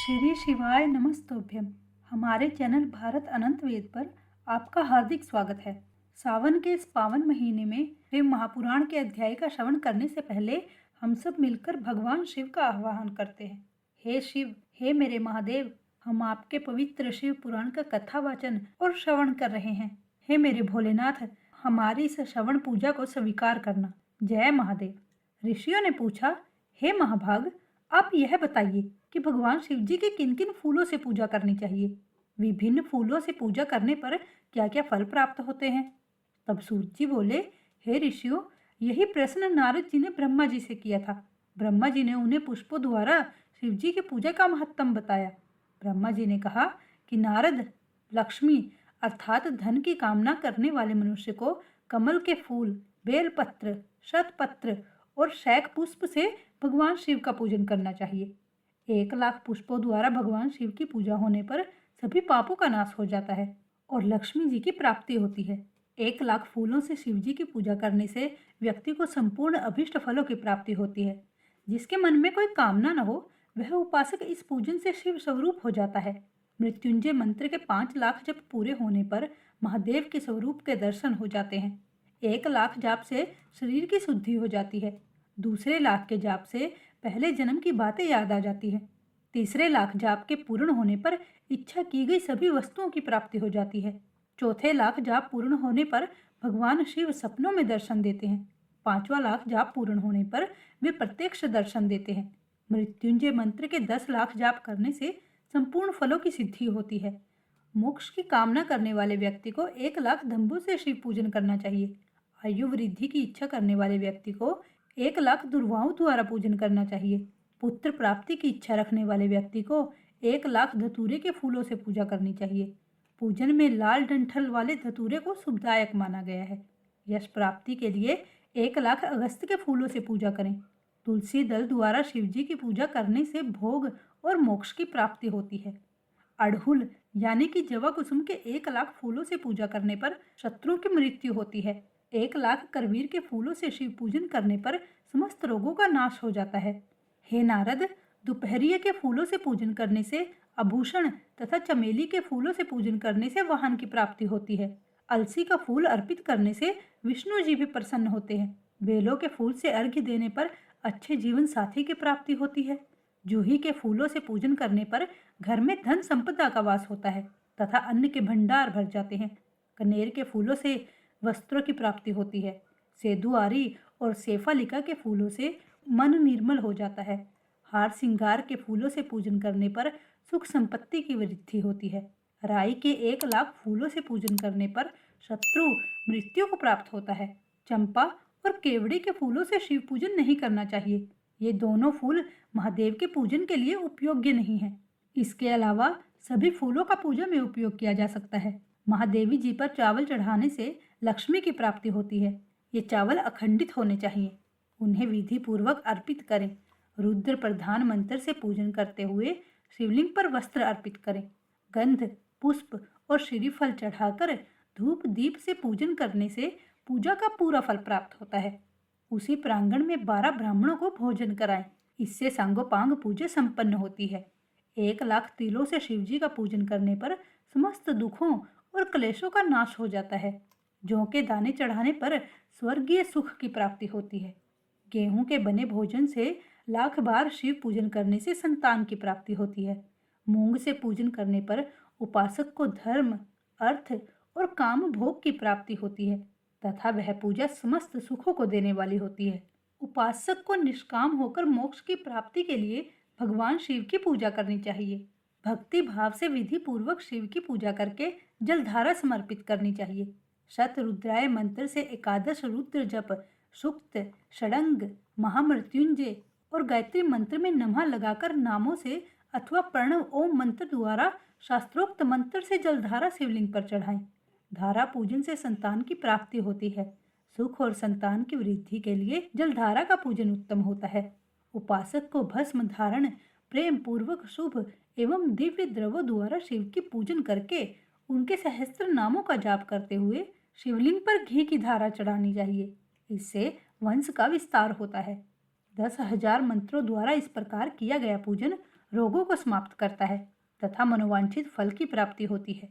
श्री शिवाय नमस्तोभ्यम। हमारे चैनल भारत अनंत वेद पर आपका हार्दिक स्वागत है। सावन के इस पावन महीने में शिव महापुराण के अध्याय का श्रवण करने से पहले हम सब मिलकर भगवान शिव का आह्वान करते हैं। हे शिव, हे मेरे महादेव, हम आपके पवित्र शिव पुराण का कथा वाचन और श्रवण कर रहे हैं। हे मेरे भोलेनाथ, हमारी इस श्रवण पूजा को स्वीकार करना। जय महादेव। ऋषियों ने पूछा, हे महाभाग, आप यह बताइए कि भगवान शिव जी के किन किन फूलों से पूजा करनी चाहिए। विभिन्न फूलों से पूजा करने पर क्या क्या फल प्राप्त होते हैं। तब सूत जी बोले, हे ऋषियों, यही प्रश्न नारद जी ने ब्रह्मा जी से किया था। ब्रह्मा जी ने उन्हें पुष्पों द्वारा शिव जी की पूजा का महत्व बताया। ब्रह्मा जी ने कहा कि नारद, लक्ष्मी अर्थात धन की कामना करने वाले मनुष्य को कमल के फूल, बेलपत्र, शतपत्र और शैक पुष्प से भगवान शिव का पूजन करना चाहिए। 1,00,000 पुष्पों द्वारा भगवान शिव की पूजा होने पर सभी पापों का नाश हो जाता है और लक्ष्मी जी की प्राप्ति होती है। 1,00,000 फूलों से शिव जी की पूजा करने से व्यक्ति को संपूर्ण अभिष्ट फलों की प्राप्ति होती है। जिसके मन में कोई कामना न हो, वह उपासक इस पूजन से शिव स्वरूप हो जाता है। मृत्युंजय मंत्र के 5,00,000 जप पूरे होने पर महादेव के स्वरूप के दर्शन हो जाते हैं। 1,00,000 जाप से शरीर की शुद्धि हो जाती है। दूसरे लाख के जाप से पहले जन्म की बातें याद आ जाती है। तीसरे लाख जाप के पूर्ण होने पर इच्छा की गई सभी वस्तुओं की प्राप्ति हो जाती है। चौथे लाख जाप पूर्ण होने पर भगवान शिव सपनों में दर्शन देते हैं। 5वां लाख जाप पूर्ण होने पर वे प्रत्यक्ष दर्शन देते हैं। मृत्युंजय मंत्र के 10,00,000 जाप करने से संपूर्ण फलों की सिद्धि होती है। मोक्ष की कामना करने वाले व्यक्ति को 1,00,000 धंबों से शिव पूजन करना चाहिए। आयु वृद्धि की इच्छा करने वाले व्यक्ति को 1,00,000 दुर्वाओं द्वारा पूजन करना चाहिए। पुत्र प्राप्ति की इच्छा रखने वाले व्यक्ति को 1,00,000 धतूरे के फूलों से पूजा करनी चाहिए। पूजन में लाल डंठल वाले धतूरे को शुभदायक माना गया है। यश प्राप्ति के लिए 1,00,000 अगस्त के फूलों से पूजा करें। तुलसी दल द्वारा शिव जी की पूजा करने से भोग और मोक्ष की प्राप्ति होती है। अड़हुल यानी कि जवा कुसुम के 1,00,000 फूलों से पूजा करने पर शत्रुओं की मृत्यु होती है। 1,00,000 करवीर के फूलों से शिव पूजन करने पर समस्त रोगों का नाश हो जाता है। हे नारद, दोपहरिया के फूलों से पूजन करने से आभूषण तथा चमेली के फूलों से पूजन करने से वाहन की प्राप्ति होती है। अलसी का फूल अर्पित करने से विष्णु जी भी प्रसन्न होते हैं। बेलों के फूल से अर्घ्य देने पर अच्छे जीवन साथी की प्राप्ति होती है। जूही के फूलों से पूजन करने पर घर में धन संपदा का वास होता है तथा अन्न के भंडार भर जाते हैं। कनेर के फूलों से वस्त्रों की प्राप्ति होती है। सेदुआरी और सेफालिका के फूलों से मन निर्मल हो जाता है। हार श्रृंगार के फूलों से पूजन करने पर सुख संपत्ति की वृद्धि होती है। राई के 1,00,000 फूलों से पूजन करने पर शत्रु मृत्यु को प्राप्त होता है। चंपा और केवड़े के फूलों से शिव पूजन नहीं करना चाहिए। ये दोनों फूल महादेव के पूजन के लिए उपयोग्य नहीं है। इसके अलावा सभी फूलों का पूजा में उपयोग किया जा सकता है। महादेवी जी पर चावल चढ़ाने से लक्ष्मी की प्राप्ति होती है। ये चावल अखंडित होने चाहिए। उन्हें विधि पूर्वक अर्पित करें। रुद्र प्रधान मंत्र से पूजन करते हुए शिवलिंग पर वस्त्र अर्पित करें। गंध, पुष्प और श्रीफल चढ़ाकर धूप दीप से पूजन करने से पूजा का पूरा फल प्राप्त होता है। उसी प्रांगण में 12 ब्राह्मणों को भोजन कराएं। इससे सांगोपांग पूजा संपन्न होती है। 1,00,000 तिलों से शिवजी का पूजन करने पर समस्त दुखों और क्लेशों का नाश हो जाता है। जौ के दाने चढ़ाने पर स्वर्गीय सुख की प्राप्ति होती है। गेहूं के बने भोजन से 1,00,000 बार शिव पूजन करने से संतान की प्राप्ति होती है। मूंग से पूजन करने पर उपासक को धर्म, अर्थ और काम भोग की प्राप्ति होती है तथा वह पूजा समस्त सुखों को देने वाली होती है। उपासक को निष्काम होकर मोक्ष की प्राप्ति के लिए भगवान शिव की पूजा करनी चाहिए। भक्ति भाव से विधि पूर्वक शिव की पूजा करके जलधारा समर्पित करनी चाहिए। शतरुद्राय मंत्र से 11 रुद्र जप, सुक्त, षडंग, महामृत्युंजय और गायत्री मंत्र में नमः लगाकर नामों से अथवा प्रणव ओम मंत्र द्वारा शास्त्रोक्त मंत्र से जलधारा शिवलिंग पर चढ़ाएं। धारा पूजन से संतान की प्राप्ति होती है। सुख और संतान की वृद्धि के लिए जलधारा का पूजन उत्तम होता है। उपासक को भस्म धारण, प्रेम पूर्वक शुभ एवं दिव्य द्रवों द्वारा शिव की पूजन करके उनके सहस्त्र नामों का जाप करते हुए शिवलिंग पर घी की धारा चढ़ानी चाहिए। इससे वंश का विस्तार होता है। 10,000 मंत्रों द्वारा इस प्रकार किया गया पूजन रोगों को समाप्त करता है तथा मनोवांछित फल की प्राप्ति होती है।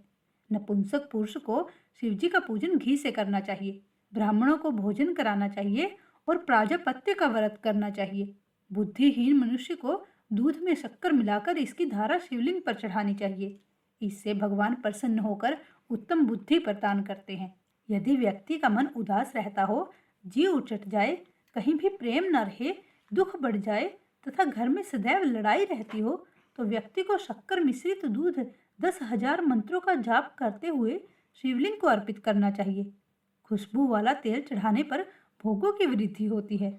नपुंसक पुरुष को शिवजी का पूजन घी से करना चाहिए, ब्राह्मणों को भोजन कराना चाहिए और प्राजापत्य का व्रत करना चाहिए। बुद्धिहीन मनुष्य को दूध में शक्कर मिलाकर इसकी धारा शिवलिंग पर चढ़ानी चाहिए। इससे भगवान प्रसन्न होकर उत्तम बुद्धि प्रदान करते हैं। यदि व्यक्ति का मन उदास रहता हो, जी उचट जाए, कहीं भी प्रेम न रहे, दुख बढ़ जाए तथा घर में सदैव लड़ाई रहती हो, तो व्यक्ति को शक्कर मिश्रित दूध 10,000 मंत्रों का जाप करते हुए शिवलिंग को अर्पित करना चाहिए। खुशबू वाला तेल चढ़ाने पर भोगों की वृद्धि होती है।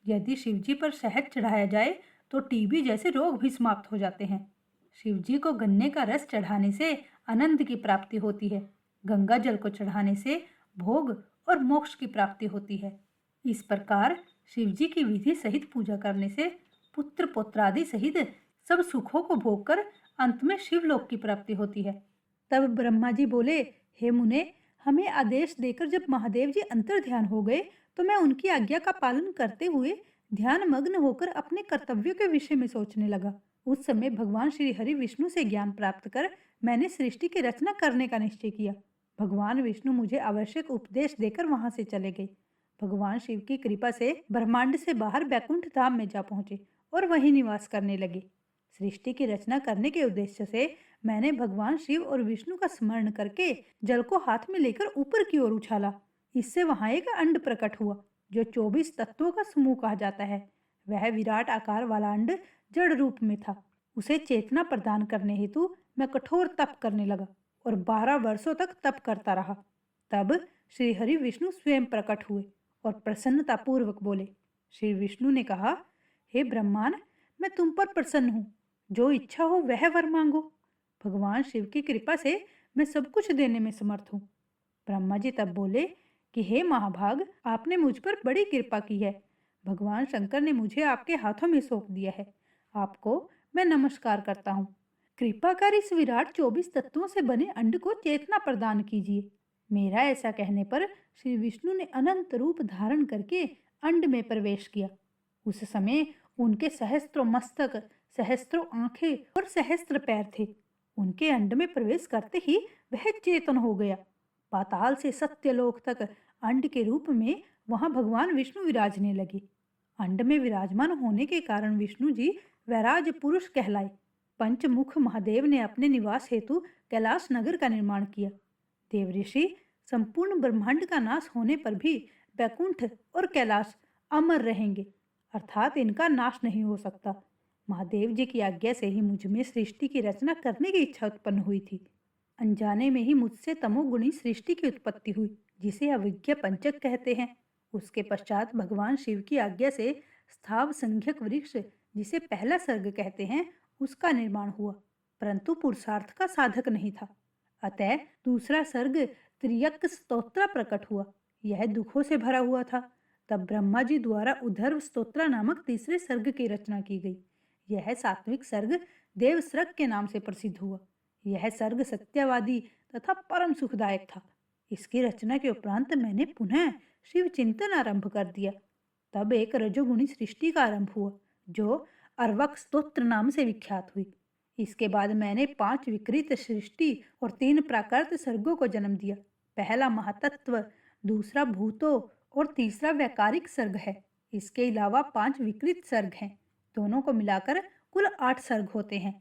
यदि शिवजी पर शहद चढ़ाया जाए तो टीबी जैसे रोग भी समाप्त हो जाते हैं। शिवजी को गन्ने का रस चढ़ाने से आनंद की प्राप्ति होती है। गंगा जल को चढ़ाने से भोग और मोक्ष की प्राप्ति होती है। इस प्रकार शिवजी की विधि सहित पूजा करने से पुत्र पुत्रादि सहित सब सुखों को भोगकर अंत में शिवलोक की प्राप्ति होती है। तब ब्रह्मा जी बोले, हे मुने, हमें आदेश देकर जब महादेव जी अंतर ध्यान हो गए तो मैं उनकी आज्ञा का पालन करते हुए ध्यान मग्न होकर अपने कर्तव्यों के विषय में सोचने लगा। उस समय भगवान श्री हरि विष्णु से ज्ञान प्राप्त कर मैंने सृष्टि की रचना करने का निश्चय किया। भगवान विष्णु मुझे आवश्यक उपदेश देकर वहां से चले गए। भगवान शिव की कृपा से ब्रह्मांड से बाहर बैकुंठ धाम में जा पहुंचे और वहीं निवास करने लगे। सृष्टि की रचना करने के उद्देश्य से मैंने भगवान शिव और विष्णु का स्मरण करके जल को हाथ में लेकर ऊपर की ओर उछाला। इससे वहां एक अंड प्रकट हुआ जो 24 तत्वों का समूह कहा जाता है। वह विराट आकार वाला अंड जड़ रूप में था। उसे चेतना प्रदान करने हेतु मैं कठोर तप करने लगा और 12 वर्षों तक तप करता रहा। तब श्री हरि विष्णु स्वयं प्रकट हुए और प्रसन्नता पूर्वक बोले। श्री विष्णु ने कहा, हे ब्रह्मांड, मैं तुम पर प्रसन्न हूँ, जो इच्छा हो वह वर मांगो। भगवान शिव की कृपा से मैं सब कुछ देने में समर्थ हूँ। ब्रह्मा जी तब बोले कि हे महाभाग, आपने मुझ पर बड़ी कृपा की है। भगवान शंकर ने मुझे आपके हाथों में सौंप दिया है। आपको मैं नमस्कार करता हूँ। कृपा कर इस विराट 24 तत्वों से बने अंड को चेतना प्रदान कीजिए। मेरा ऐसा कहने पर श्री विष्णु ने अनंत रूप धारण करके अंड में प्रवेश किया। उस समय उनके सहस्त्रों मस्तक, सहस्त्रों आंखें और सहस्त्र पैर थे। उनके अंड में प्रवेश करते ही वह चेतन हो गया। पाताल से सत्यलोक तक अंड के रूप में वहां भगवान विष्णु विराजने लगे। अंड में विराजमान होने के कारण विष्णु जी वैराज पुरुष कहलाए। पंचमुख महादेव ने अपने निवास हेतु कैलाश नगर का निर्माण किया। देवऋषि संपूर्ण ब्रह्मांड का नाश होने पर भी बैकुंठ और कैलाश अमर रहेंगे, अर्थात इनका नाश नहीं हो सकता। महादेव जी की आज्ञा से ही मुझ में सृष्टि की रचना करने की इच्छा उत्पन्न हुई थी। अनजाने में ही मुझसे तमोगुणी सृष्टि की उत्पत्ति हुई, जिसे अविज्ञ पंचक कहते हैं। उसके पश्चात भगवान शिव की आज्ञा से स्थाव संख्यक वृक्ष, जिसे पहला सर्ग कहते हैं, उसका निर्माण हुआ, परंतु पुरुषार्थ का साधक नहीं था। अतः दूसरा सर्ग त्रियक स्तोत्र प्रकट हुआ। यह दुखों से भरा हुआ था। तब ब्रह्मा जी द्वारा उद्धर्व स्तोत्र नामक तीसरे सर्ग की रचना की गई। यह सात्विक सर्ग देवसर्ग के नाम से प्रसिद्ध हुआ। यह सर्ग सत्यवादी तथा परम सुखदायक था। इसकी रचना के उपरांत मैंने पुनः शिव चिंतन आरंभ कर दिया। तब एक रजोगुणी सृष्टि का आरंभ हुआ, जो अर्वक स्तोत्र नाम से विख्यात हुई। इसके बाद मैंने 5 विकृत सृष्टि और 3 प्राकृत सर्गों को जन्म दिया। पहला महातत्व, दूसरा भूतों और तीसरा वैकारिक सर्ग है। इसके अलावा 5 विकृत सर्ग हैं। दोनों को मिलाकर कुल 8 सर्ग होते हैं।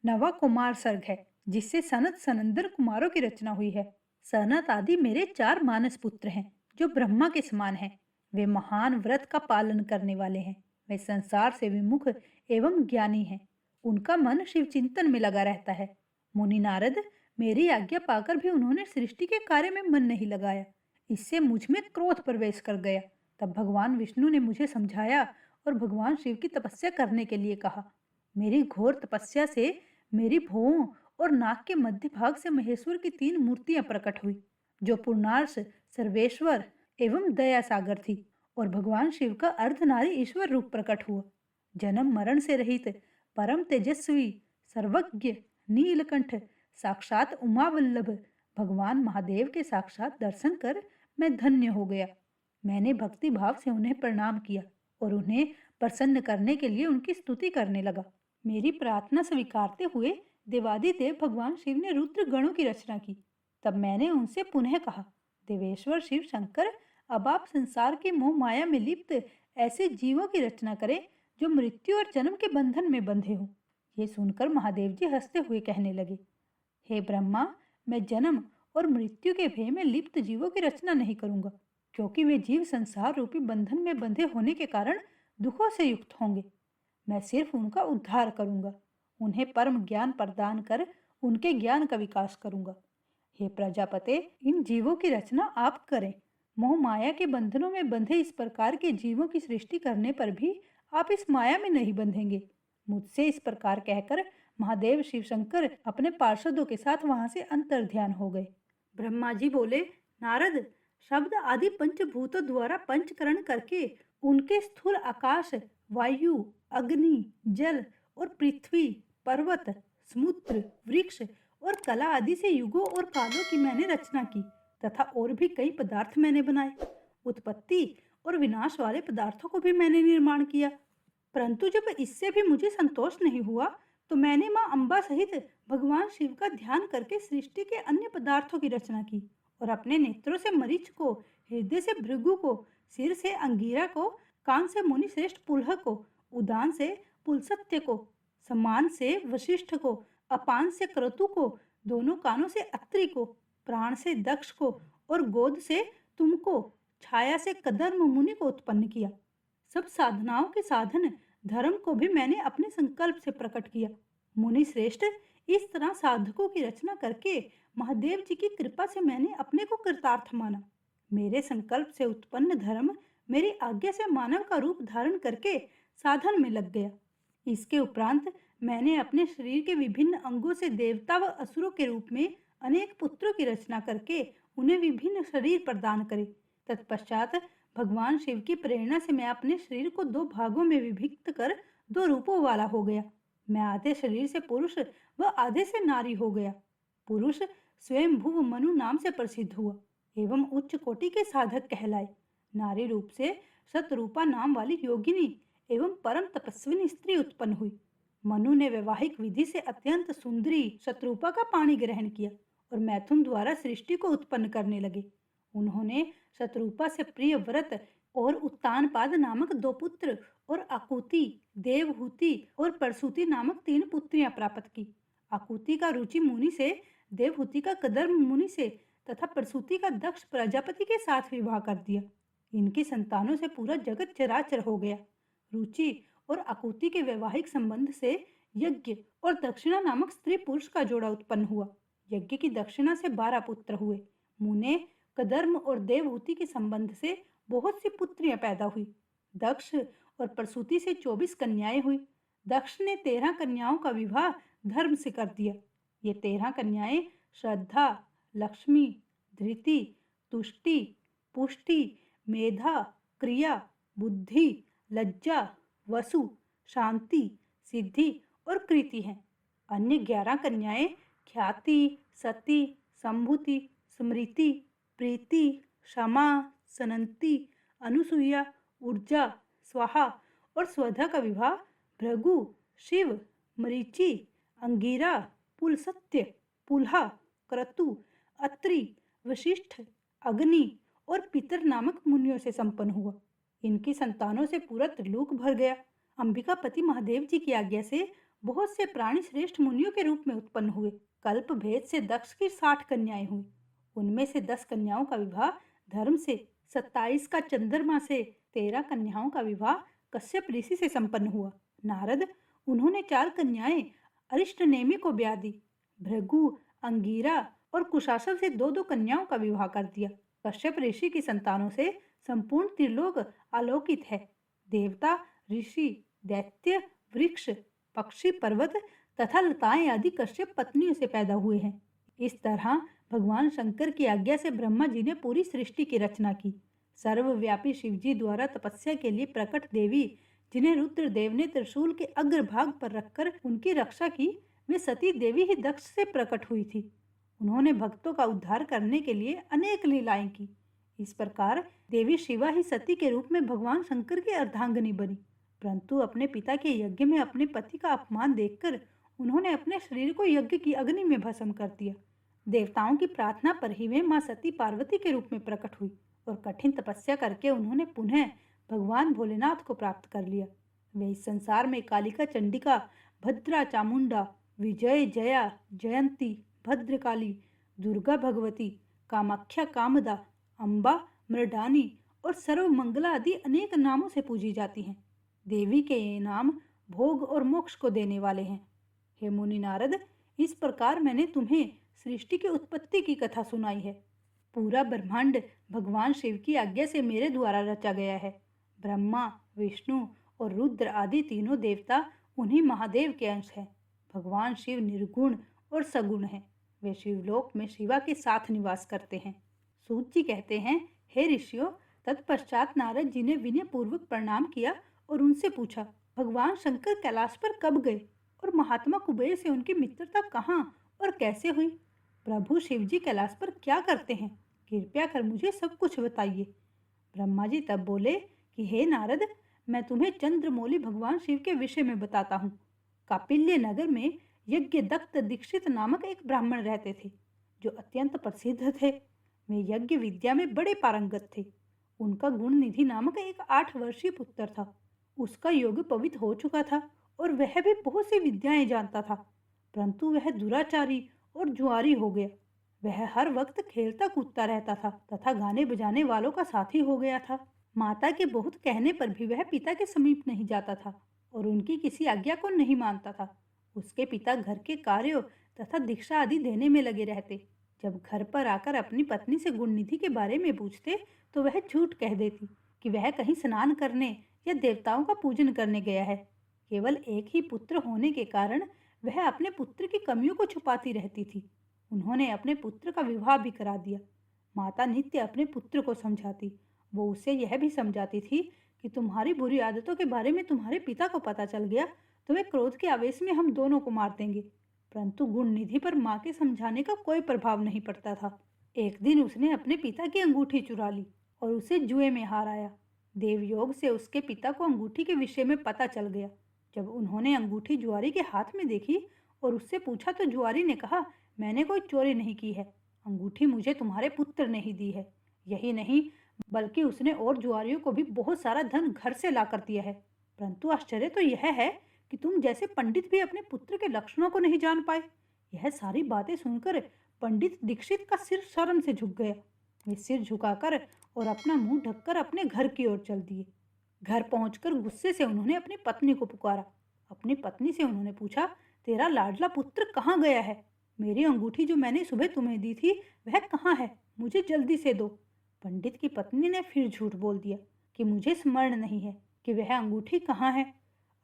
नवा कुमार सर्ग है, जिससे सनत सनंदर कुमारों की रचना हुई है। सनत आदि मेरे 4 मानस पुत्र हैं, जो ब्रह्मा के समान हैं। वे महान व्रत का पालन करने वाले हैं। वे संसार से विमुख एवं ज्ञानी हैं। उनका मन शिव चिंतन में लगा रहता है। मुनि नारद, मेरी आज्ञा पाकर भी उन्होंने सृष्टि के कार्य में मन नहीं लगाया। इससे मुझ में क्रोध प्रवेश कर गया। तब भगवान विष्णु ने मुझे समझाया और भगवान शिव की तपस्या करने के लिए कहा। मेरी घोर तपस्या से मेरी भौं और नाक के मध्य भाग से महेश्वर की 3 मूर्तियां प्रकट हुई, जो पूर्णार्ष, सर्वेश्वर एवं दया सागर थी। और भगवान शिव का अर्धनारी ईश्वर रूप प्रकट हुआ। जन्म मरण से रहित परम तेजस्वी सर्वज्ञ नीलकंठ साक्षात उमा वल्लभ भगवान महादेव के साक्षात दर्शन कर मैं धन्य हो गया। मैंने भक्ति भाव से उन्हें प्रणाम किया और उन्हें प्रसन्न करने के लिए उनकी स्तुति करने लगा। मेरी प्रार्थना स्वीकारते हुए देवादिदेव भगवान शिव ने रुद्र गणों की रचना की। तब मैंने उनसे पुनः कहा, देवेश्वर शिव शंकर, अब आप संसार की मोह माया में लिप्त ऐसे जीवों की रचना करें जो मृत्यु और जन्म के बंधन में बंधे हों। ये सुनकर महादेव जी हंसते हुए कहने लगे, हे ब्रह्मा, मैं जन्म और मृत्यु के भय में लिप्त जीवों की रचना नहीं करूंगा, क्योंकि वे जीव संसार रूपी बंधन में बंधे होने के कारण दुखों से युक्त होंगे। मैं सिर्फ उनका उद्धार करूंगा, उन्हें परम ज्ञान प्रदान कर उनके ज्ञान का विकास करूंगा। हे प्रजापते, इन जीवों की रचना आप करें। मोह माया के बंधनों में बंधे इस प्रकार के जीवों की सृष्टि करने पर भी आप इस माया में नहीं बंधेंगे। मुझसे इस प्रकार कहकर महादेव शिव शंकर अपने पार्षदों के साथ वहां से अंतर्ध्यान हो गए। ब्रह्मा जी बोले, नारद, शब्द आदि पंचभूतों द्वारा पंचकरण करके उनके स्थूल आकाश, वायु, अग्नि, जल और पृथ्वी, पर्वत, समुद्र, वृक्ष और कला आदि से युगों और कालों की मैंने रचना की तथा और भी कई पदार्थ मैंने बनाए। उत्पत्ति और विनाश वाले पदार्थों को भी मैंने निर्माण किया। परंतु जब इससे भी मुझे संतोष नहीं हुआ तो मैंने माँ अम्बा सहित भगवान शिव का ध्यान करके सृष्टि के अन्य पदार्थों की रचना की और अपने नेत्रों से मरीच को, हृदय से भृगु को, सिर से अंगीरा को, कान से मुनि श्रेष्ठ पुलह को, उदान से पुलसत्य को, समान से वशिष्ठ को, अपान से क्रतु को, दोनों कानों से अत्रि को, प्राण से दक्ष को और गोद से तुमको, छाया से कदर्म मुनि को उत्पन्न किया। सब साधनाओं के साधन धर्म को भी मैंने अपने संकल्प से प्रकट किया। मुनि श्रेष्ठ, इस तरह साधकों की रचना करके महादेव जी की कृपा से मैंने अपने को कृतार्थ माना। मेरे संकल्प से उत्पन्न धर्म मेरी आज्ञा से मानव का रूप धारण करके साधन में लग गया। इसके उपरांत मैंने अपने शरीर के विभिन्न अंगों से देवता व असुरों के रूप में अनेक पुत्रों की रचना करके उन्हें विभिन्न शरीर प्रदान करे। तत्पश्चात भगवान शिव की प्रेरणा से मैं अपने शरीर को 2 भागों में विभक्त कर 2 रूपों वाला हो गया। मैं आधे शरीर से पुरुष व आधे से नारी हो गया। पुरुष स्वयं भुव मनु नाम से प्रसिद्ध हुआ एवं उच्च कोटि के साधक कहलाए। नारी रूप से शतरूपा नाम वाली योगिनी एवं परम तपस्विनी स्त्री उत्पन्न हुई। मनु ने वैवाहिक विधि से अत्यंत सुंदरी शतरूपा का पाणी ग्रहण किया और मैथुन द्वारा सृष्टि को उत्पन्न करने लगे। उन्होंने शतरूपा से प्रिय व्रत और उत्तानपाद नामक 2 पुत्र और आकुति, देवहूति और परसुति नामक 3 पुत्रियां प्राप्त की। आकुति का रुचि मुनि से, देवहूति का कदर्म मुनि से तथा परसुति का दक्ष प्रजापति के साथ विवाह कर दिया। इनकी संतानों से पूरा जगत चराचर हो गया। रुचि और आकुति के वैवाहिक संबंध से यज्ञ और दक्षिणा नामक स्त्री पुरुष का जोड़ा उत्पन्न हुआ। यज्ञ की दक्षिणा से 12 पुत्र हुए। मुने, कदर्म और देवहूति के संबंध से बहुत सी पुत्रियां पैदा हुई। दक्ष और प्रसूति से 24 कन्याएं हुई। दक्ष ने 13 कन्याओं का विवाह धर्म से कर दिया। ये 13 कन्याएं श्रद्धा, लक्ष्मी, धृति, तुष्टि, पुष्टि, मेधा, क्रिया, बुद्धि, लज्जा, वसु, शांति, सिद्धि और कृति हैं। अन्य 11 कन्याएं ख्याति, सती, संभूति, स्मृति, प्रीति, क्षमा, सनंती, अनुसुईया, ऊर्जा, स्वाहा और स्वधा का विवाह भृगु, शिव, मरीचि, अंगिरा, पुलसत्य, पुलहा, क्रतु, अत्रि, वशिष्ठ, अग्नि और पितर नामक मुनियों से संपन्न हुआ। इनकी संतानों से पूरा त्रिलोक भर गया। अंबिका पति महादेव जी की आज्ञा से बहुत से प्राणी श्रेष्ठ मुनियों के रूप में उत्पन्न हुए। कल्प भेद से दक्ष की 60 कन्याएं हुई। उनमें से 10 कन्याओं का विवाह धर्म से, 27 का चंद्रमा से, 13 कन्याओं का विवाह कश्यप ऋषि से संपन्न हुआ। नारद, उन्होंने 4 कन्याएं अरिष्टनेमि को ब्याह दी। भृगु, अंगीरा और कुशासन से 2-2 कन्याओं का विवाह कर दिया। कश्यप ऋषि की संतानों से संपूर्ण त्रिलोक आलोकित है। देवता, ऋषि, दैत्य, वृक्ष, पक्षी, पर्वत तथा लताएं आदि कश्यप पत्नियों से पैदा हुए हैं। इस तरह भगवान शंकर की आज्ञा से ब्रह्मा जी ने पूरी सृष्टि की रचना की। सर्वव्यापी शिवजी द्वारा तपस्या के लिए प्रकट देवी, जिन्हें रुद्रदेव ने त्रिशूल के अग्रभाग पर रखकर उनकी रक्षा की, वे सती देवी ही दक्ष से प्रकट हुई थी। उन्होंने भक्तों का उद्धार करने के लिए अनेक लीलाएं की। इस प्रकार देवी शिवा ही सती के रूप में भगवान शंकर की अर्धांगिनी बनी। परंतु अपने पिता के यज्ञ में अपने पति का अपमान देखकर उन्होंने अपने शरीर को यज्ञ की अग्नि में भस्म कर दिया। देवताओं की प्रार्थना पर ही वे मां सती पार्वती के रूप में प्रकट हुई और कठिन तपस्या करके उन्होंने पुनः भगवान भोलेनाथ को प्राप्त कर लिया। वे इस संसार में कालिका चंडिका, भद्रा चामुंडा, विजय जया, जयंती, भद्रकाली, दुर्गा भगवती, कामाख्या कामदा, अम्बा, मृडानी और सर्वमंगला आदि अनेक नामों से पूजी जाती हैं। देवी के ये नाम भोग और मोक्ष को देने वाले हैं। हे मुनि नारद, इस प्रकार मैंने तुम्हें सृष्टि की उत्पत्ति की कथा सुनाई है। पूरा ब्रह्मांड भगवान शिव की आज्ञा से मेरे द्वारा रचा गया है। ब्रह्मा, विष्णु और रुद्र आदि तीनों देवता उन्हीं महादेव के अंश हैं। भगवान शिव निर्गुण और सगुण हैं। वे शिवलोक में शिवा के साथ निवास करते हैं। सूत जी कहते हैं, हे ऋषियों, तत्पश्चात नारद जी ने विनय पूर्वक प्रणाम किया और उनसे पूछा, भगवान शंकर कैलाश पर कब गए और महात्मा कुबेर से उनकी मित्रता कहाँ और कैसे हुई? प्रभु शिव जी कैलाश पर क्या करते हैं? कृपया कर मुझे सब कुछ बताइए। ब्रह्मा जी तब बोले कि हे नारद, मैं तुम्हें चंद्रमौली भगवान शिव के विषय में बताता हूँ। कापिल्य नगर में यज्ञ दत्त दीक्षित नामक एक ब्राह्मण रहते थे, जो अत्यंत प्रसिद्ध थे। वे यज्ञ विद्या में बड़े पारंगत थे। उनका गुण निधि नामक एक 8 वर्षीय पुत्र था। उसका योग पवित्र हो चुका था और वह भी बहुत सी विद्याएं जानता था, परंतु वह दुराचारी और जुआरी हो गया। वह हर वक्त खेलता कूदता रहता था तथा गाने बजाने वालों का साथी हो गया था। माता के बहुत कहने पर भी वह पिता के समीप नहीं जाता था और उनकी किसी आज्ञा को नहीं मानता था। उसके पिता घर के कार्यों तथा दीक्षा आदि देने में लगे रहते। जब घर पर आकर अपनी पत्नी से गुणनिधि के बारे में पूछते तो वह झूठ कह देती कि वह कहीं स्नान करने या देवताओं का पूजन करने गया है। केवल एक ही पुत्र होने के कारण वह अपने पुत्र की कमियों को छुपाती रहती थी। उन्होंने अपने पुत्र का विवाह भी करा दिया। माता नित्य अपने पुत्र को समझाती। वो उसे यह भी समझाती थी कि तुम्हारी बुरी आदतों के बारे में तुम्हारे पिता को पता चल गया तो वे क्रोध के आवेश में हम दोनों को मार देंगे। परंतु गुणनिधि पर माँ के समझाने का कोई प्रभाव नहीं पड़ता था। एक दिन उसने अपने पिता की अंगूठी चुरा ली और उसे जुए में हाराया। देवयोग से उसके पिता को अंगूठी के विषय में पता चल गया। जब उन्होंने अंगूठी जुआरी के हाथ में देखी और उससे पूछा तो जुआरी ने कहा, मैंने कोई चोरी नहीं की है, अंगूठी मुझे तुम्हारे पुत्र ने ही दी है। यही नहीं बल्कि उसने और जुआरियों को भी बहुत सारा धन घर से ला कर दिया है। परंतु आश्चर्य तो यह है कि तुम जैसे पंडित भी अपने पुत्र के लक्षणों को नहीं जान पाए। यह सारी बातें सुनकर पंडित दीक्षित का सिर शर्म से झुक गया। वे सिर झुकाकर और अपना मुंह ढककर अपने घर की ओर चल दिए। घर पहुंचकर गुस्से से उन्होंने अपनी पत्नी को पुकारा। अपनी पत्नी से उन्होंने पूछा, तेरा लाडला पुत्र कहाँ गया है? मेरी अंगूठी जो मैंने सुबह तुम्हें दी थी वह कहाँ है? मुझे जल्दी से दो। पंडित की पत्नी ने फिर झूठ बोल दिया कि मुझे स्मरण नहीं है कि वह अंगूठी कहाँ है।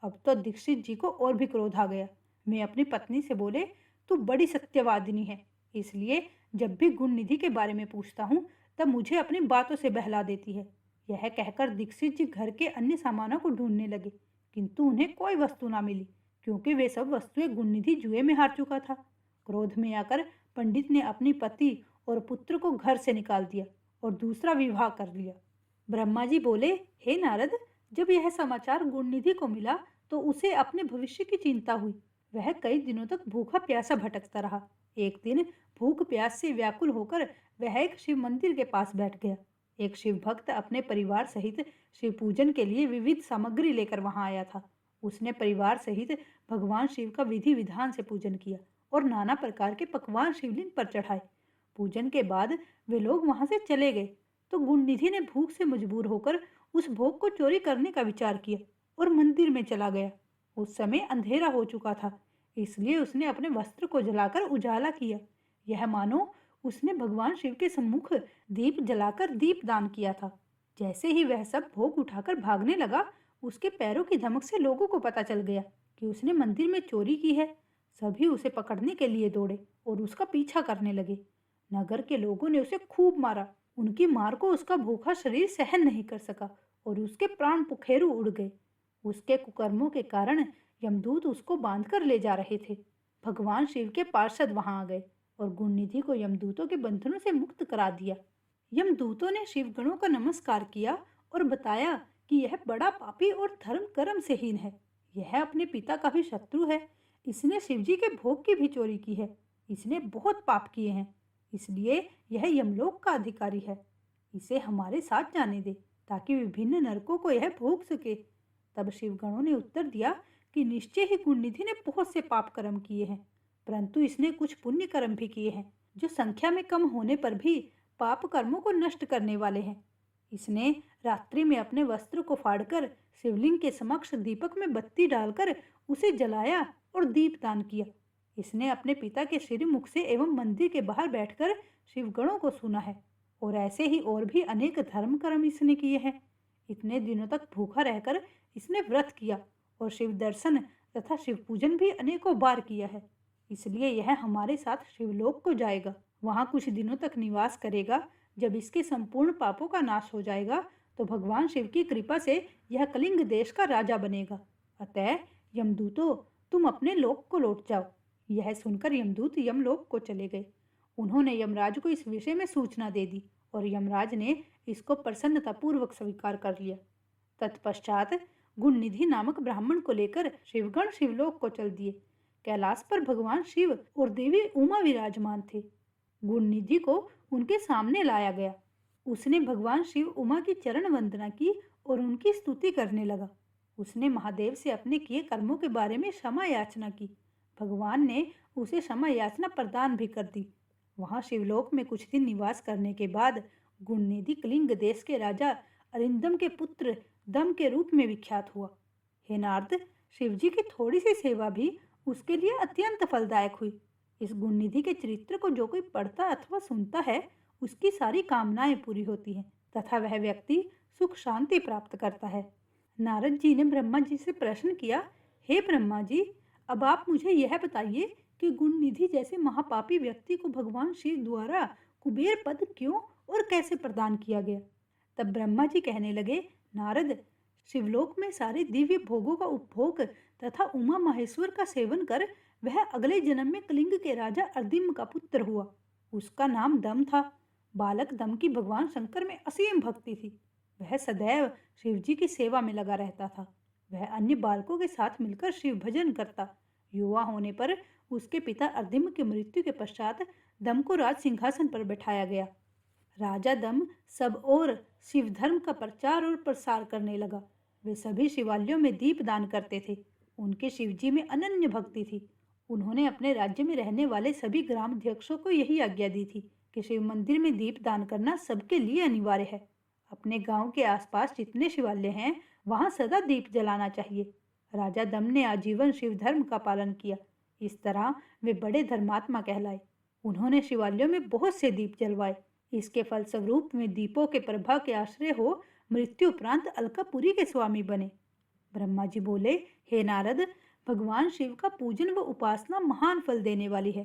अब तो दीक्षित जी को और भी क्रोध आ गया। मैं अपनी पत्नी से बोले, तू बड़ी सत्यवादिनी है, इसलिए जब भी गुणनिधि के बारे में पूछता हूँ तब मुझे अपनी बातों से बहला देती है। यह कहकर दीक्षित जी घर के अन्य सामानों को ढूंढने लगे, किंतु उन्हें कोई वस्तु ना मिली, क्योंकि वे सब वस्तुएं गुणनिधि जुए में हार चुका था। क्रोध में आकर पंडित ने अपनी पति और पुत्र को घर से निकाल दिया और दूसरा विवाह कर लिया। ब्रह्मा जी बोले, हे नारद, जब यह समाचार गुणनिधि को मिला तो उसे अपने भविष्य की चिंता हुई। वह कई दिनों तक भूखा प्यासा भटकता रहा। एक दिन भूख प्यास से व्याकुल होकर वह एक शिव मंदिर के पास बैठ गया। एक शिव भक्त अपने परिवार सहित शिव पूजन के लिए विविध सामग्री लेकर वहां आया था। उसने परिवार सहित भगवान शिव का विधि विधान से पूजन किया और नाना प्रकार के पकवान शिवलिंग पर चढ़ाए। पूजन के बाद वे लोग वहां से चले गए तो गुणनिधि ने भूख से मजबूर होकर उस भोग को चोरी करने का विचार किया और मंदिर में चला गया। उस समय अंधेरा हो चुका था, इसलिए उसने अपने वस्त्र को जलाकर उजाला किया। यह मानो उसने भगवान शिव के सम्मुख दीप जलाकर दीप दान किया था। जैसे ही वह सब भोग उठाकर भागने लगा, उसके पैरों की धमक से लोगों को पता चल गया कि उसने मंदिर में चोरी की है। सभी उसे पकड़ने के लिए दौड़े और उसका पीछा करने लगे। नगर के लोगों ने उसे खूब मारा। उनकी मार को उसका भूखा शरीर सहन नहीं कर सका और उसके प्राण पुखेरु उड़ गए। उसके कुकर्मों के कारण यमदूत उसको बांध कर ले जा रहे थे। भगवान शिव के पार्षद वहां आ गए और गुणनिधि को यमदूतों के बंधनों से मुक्त करा दिया। यमदूतों ने शिवगणों का नमस्कार किया और बताया कि यह बड़ा पापी और धर्म कर्म से हीन है। यह अपने पिता का भी शत्रु है। इसने शिवजी के भोग की भी चोरी की है। इसने बहुत पाप किए हैं, इसलिए यह यमलोक का अधिकारी है। इसे हमारे साथ जाने दे ताकि विभिन्न नरकों को यह भोग सके। तब शिवगणों ने उत्तर दिया कि निश्चय ही गुणनिधि ने बहुत से पाप कर्म किए हैं, परंतु इसने कुछ पुण्य कर्म भी किए हैं जो संख्या में कम होने पर भी पाप कर्मों को नष्ट करने वाले हैं। इसने रात्रि में अपने वस्त्र को फाड़कर शिवलिंग के समक्ष दीपक में बत्ती डालकर उसे जलाया और दीपदान किया। इसने अपने पिता के श्रीमुख से एवं मंदिर के बाहर बैठकर शिवगणों को सुना है, और ऐसे ही और भी अनेक धर्म कर्म इसने किए हैं। इतने दिनों तक भूखा रहकर इसने व्रत किया और शिव दर्शन तथा शिव पूजन भी अनेकों बार किया है। इसलिए यह हमारे साथ शिवलोक को जाएगा, वहां कुछ दिनों तक निवास करेगा। जब इसके संपूर्ण पापों का नाश हो जाएगा तो भगवान शिव की कृपा से यह कलिंग देश का राजा बनेगा। अतः यमदूतों, तुम अपने लोक को लौट जाओ। यह सुनकर यमदूत यमलोक को चले गए। उन्होंने यमराज को इस विषय में सूचना दे दी और यमराज ने इसको प्रसन्नतापूर्वक स्वीकार कर लिया। तत्पश्चात गुणनिधि नामक ब्राह्मण को लेकर शिवगण शिवलोक को चल दिए। कैलाश पर भगवान शिव और देवी उमा विराजमान थे। गुणनिधि को उनके सामने लाया गया। उसने भगवान शिव उमा की चरण वंदना की और उनकी स्तुति करने लगा। उसने महादेव से अपने किए कर्मों के बारे में क्षमा याचना की। भगवान ने उसे क्षमा याचना प्रदान भी कर दी। वहां शिवलोक में कुछ दिन निवास करने के बाद गुणनिधि कलिंग देश के राजा अरिंदम के पुत्र दम के रूप में विख्यात हुआ। हे नारद, शिवजी की थोड़ी सी सेवा भी उसके लिए अत्यंत फलदायक हुई। इस गुणनिधि के चरित्र को जो कोई पढ़ता अथवा सुनता है, उसकी सारी कामनाएं पूरी होती हैं तथा वह व्यक्ति सुख शांति प्राप्त करता है। नारद जी ने ब्रह्मा जी से प्रश्न किया, हे ब्रह्मा जी, अब आप मुझे यह बताइए कि गुणनिधि जैसे महापापी व्यक्ति को भगवान शिव द्वारा कुबेर पद क्यों और कैसे प्रदान किया गया। तब ब्रह्मा जी कहने लगे, नारद, शिवलोक में सारे दिव्य भोगों का उपभोग तथा उमा महेश्वर का सेवन कर वह अगले जन्म में कलिंग के राजा अर्दिम का पुत्र हुआ। उसका नाम दम था। बालक दम की भगवान शंकर में असीम भक्ति थी। वह सदैव शिवजी की सेवा में लगा रहता था। वह अन्य बालकों के साथ मिलकर शिव भजन करता। युवा होने पर उसके पिता अर्दिम की मृत्यु के पश्चात दम को राज सिंहासन पर बैठाया गया। राजा दम सब और शिव धर्म का प्रचार और प्रसार करने लगा। वे सभी शिवालयों में दीप दान करते थे। उनके शिवजी में अनन्य भक्ति थी। उन्होंने अपने राज्य में रहने वाले सभी ग्रामाध्यक्षों को यही आज्ञा दी थी कि शिव मंदिर में दीप दान करना सबके लिए अनिवार्य है। अपने गांव के आसपास जितने शिवालय हैं, वहां सदा दीप जलाना चाहिए। राजा दम ने आजीवन शिव धर्म का पालन किया। इस तरह वे बड़े धर्मात्मा कहलाए। उन्होंने शिवालयों में बहुत से दीप जलवाए। इसके फलस्वरूप में दीपों के प्रभा के आश्रय हो मृत्यु उपरांत अलकापुरी के स्वामी बने। ब्रह्मा जी बोले, हे नारद, भगवान शिव का पूजन व उपासना महान फल देने वाली है।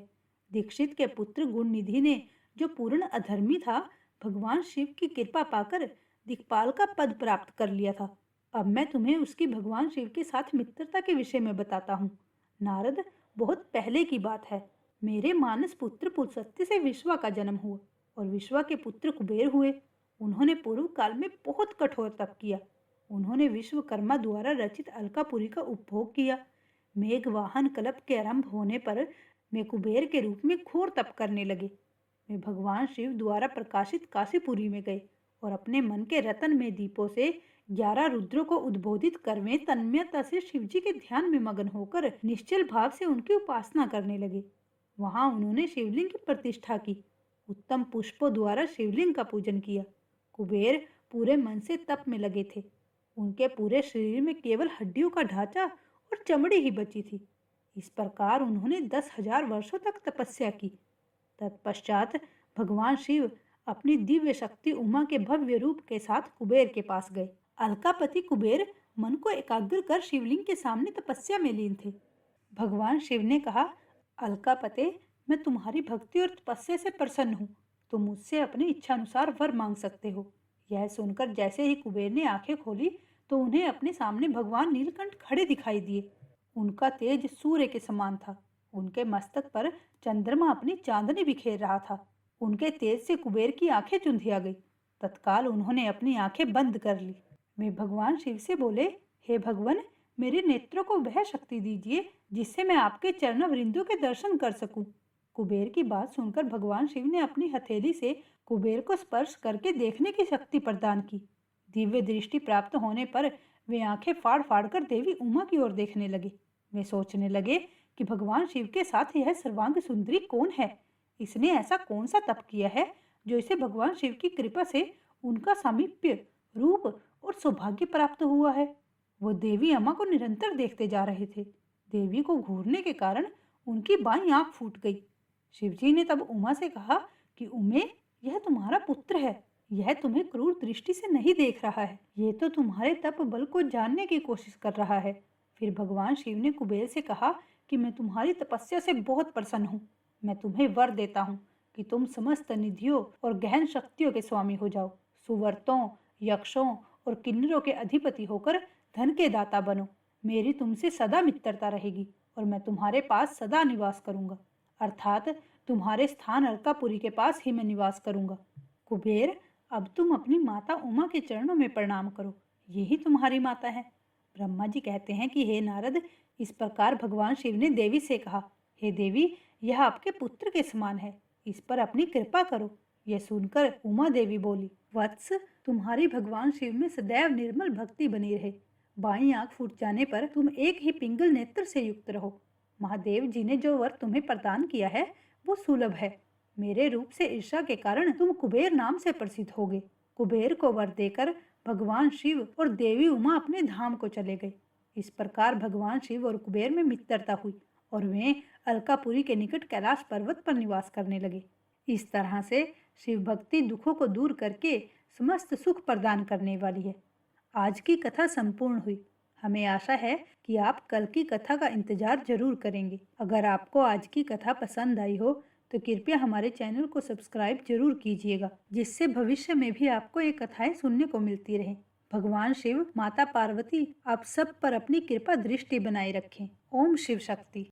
दीक्षित के पुत्र गुणनिधि ने, जो पूर्ण अधर्मी था, भगवान शिव की कृपा पाकर दिक्पाल का पद प्राप्त कर लिया था। अब मैं तुम्हें उसकी भगवान शिव के साथ मित्रता के विषय में बताता हूँ। नारद, बहुत पहले की बात है। मेरे मानस पुत्र पुलस्त्य से विश्वा का जन्म हुआ और विश्वा के पुत्र कुबेर हुए। उन्होंने पूर्व काल में बहुत कठोर तप किया। उन्होंने विश्वकर्मा द्वारा रचित अलकापुरी का उपभोग किया। मेघ वाहन कल्प के आरंभ होने पर वे कुबेर के रूप में घोर तप करने लगे। वे भगवान शिव द्वारा प्रकाशित काशीपुरी में गए और अपने मन के रतन में दीपों से 11 रुद्रों को उद्बोधित करवे तन्मयता से शिवजी के ध्यान में मगन होकर निश्चल भाव से उनकी उपासना करने लगे। वहां उन्होंने शिवलिंग की प्रतिष्ठा की। उत्तम पुष्पों द्वारा शिवलिंग का पूजन किया। कुबेर पूरे मन से तप में लगे थे। उनके पूरे शरीर में केवल हड्डियों का ढांचा और चमड़ी ही बची थी। इस प्रकार उन्होंने 10,000 वर्षों तक तपस्या की। तत्पश्चात भगवान शिव अपनी दिव्य शक्ति उमा के भव्य रूप के साथ कुबेर के पास गए। अलकापति कुबेर मन को एकाग्र कर शिवलिंग के सामने तपस्या में लीन थे। भगवान शिव ने कहा, अलकापते, मैं तुम्हारी भक्ति और तपस्या से प्रसन्न हूँ। तुम मुझसे अपनी इच्छा अनुसार वर मांग सकते हो। यह सुनकर जैसे ही कुबेर ने आंखें खोली तो उन्हें अपने सामने भगवान नीलकंठ खड़े दिखाई दिए। उनका तेज सूर्य के समान था। उनके मस्तक पर चंद्रमा अपनी चांदनी बिखेर रहा था। उनके तेज से कुबेर की आंखें चुंधिया गई। तत्काल उन्होंने अपनी आंखें बंद कर ली। वे भगवान शिव से बोले, हे भगवान, मेरे नेत्रों को वह शक्ति दीजिए जिससे मैं आपके चरणवृंदों के दर्शन कर सकूं। कुबेर की बात सुनकर भगवान शिव ने अपनी हथेली से कुबेर को स्पर्श करके देखने की शक्ति प्रदान की। दिव्य दृष्टि प्राप्त होने पर वे आंखें फाड़ फाड़ कर देवी उमा की ओर देखने लगे। वे सोचने लगे कि भगवान शिव के साथ यह सर्वांग सुंदरी कौन है। इसने ऐसा कौन सा तप किया है जो इसे भगवान शिव की कृपा से उनका सामीप्य, रूप और सौभाग्य प्राप्त हुआ है। वो देवी अम्मा को निरंतर देखते जा रहे थे। देवी को घूरने के कारण उनकी बाईं आंख फूट गई। शिवजी ने तब उमा से कहा कि उमे, यह तुम्हारा पुत्र है। यह तुम्हें क्रूर दृष्टि से नहीं देख रहा है, ये तो तुम्हारे तप बल को जानने की कोशिश कर रहा है। फिर भगवान शिव ने कुबेर से कहा कि मैं तुम्हारी तपस्या से बहुत प्रसन्न हूँ। मैं तुम्हें वर देता हूँ कि तुम समस्त निधियों और गहन शक्तियों के स्वामी हो जाओ। सुवर्तों, यक्षों और किन्नरों के अधिपति होकर धन के दाता बनो। मेरी तुमसे सदा मित्रता रहेगी और मैं तुम्हारे पास सदा निवास करूंगा, अर्थात तुम्हारे स्थान अलकापुरी के पास ही मैं निवास करूंगा। कुबेर, अब तुम अपनी माता उमा के चरणों में प्रणाम करो, यही तुम्हारी माता है। ब्रह्मा जी कहते हैं कि हे नारद, इस प्रकार भगवान शिव ने देवी से कहा, हे देवी, यह आपके पुत्र के समान है, इस पर अपनी कृपा करो। यह सुनकर उमा देवी बोली, वत्स, तुम्हारी भगवान शिव में सदैव निर्मल भक्ति बनी रहे। बाईं आंख फूट जाने पर तुम एक ही पिंगल नेत्र से युक्त रहो। महादेव जी ने जो वर तुम्हें प्रदान किया है वो सुलभ है। मेरे रूप से ईर्ष्या के कारण तुम कुबेर नाम से प्रसिद्ध होगे। कुबेर को वर देकर भगवान शिव और देवी उमा अपने धाम को चले गए। इस प्रकार भगवान शिव और कुबेर में मित्रता हुई और वे अलकापुरी के निकट कैलाश पर्वत पर निवास करने लगे। इस तरह से शिव भक्ति दुखों को दूर करके समस्त सुख प्रदान करने वाली है। आज की कथा संपूर्ण हुई। हमें आशा है कि आप कल की कथा का इंतजार जरूर करेंगे। अगर आपको आज की कथा पसंद आई हो तो कृपया हमारे चैनल को सब्सक्राइब जरूर कीजिएगा, जिससे भविष्य में भी आपको ये कथाएं सुनने को मिलती रहें। भगवान शिव, माता पार्वती आप सब पर अपनी कृपा दृष्टि बनाए रखें। ओम शिव शक्ति।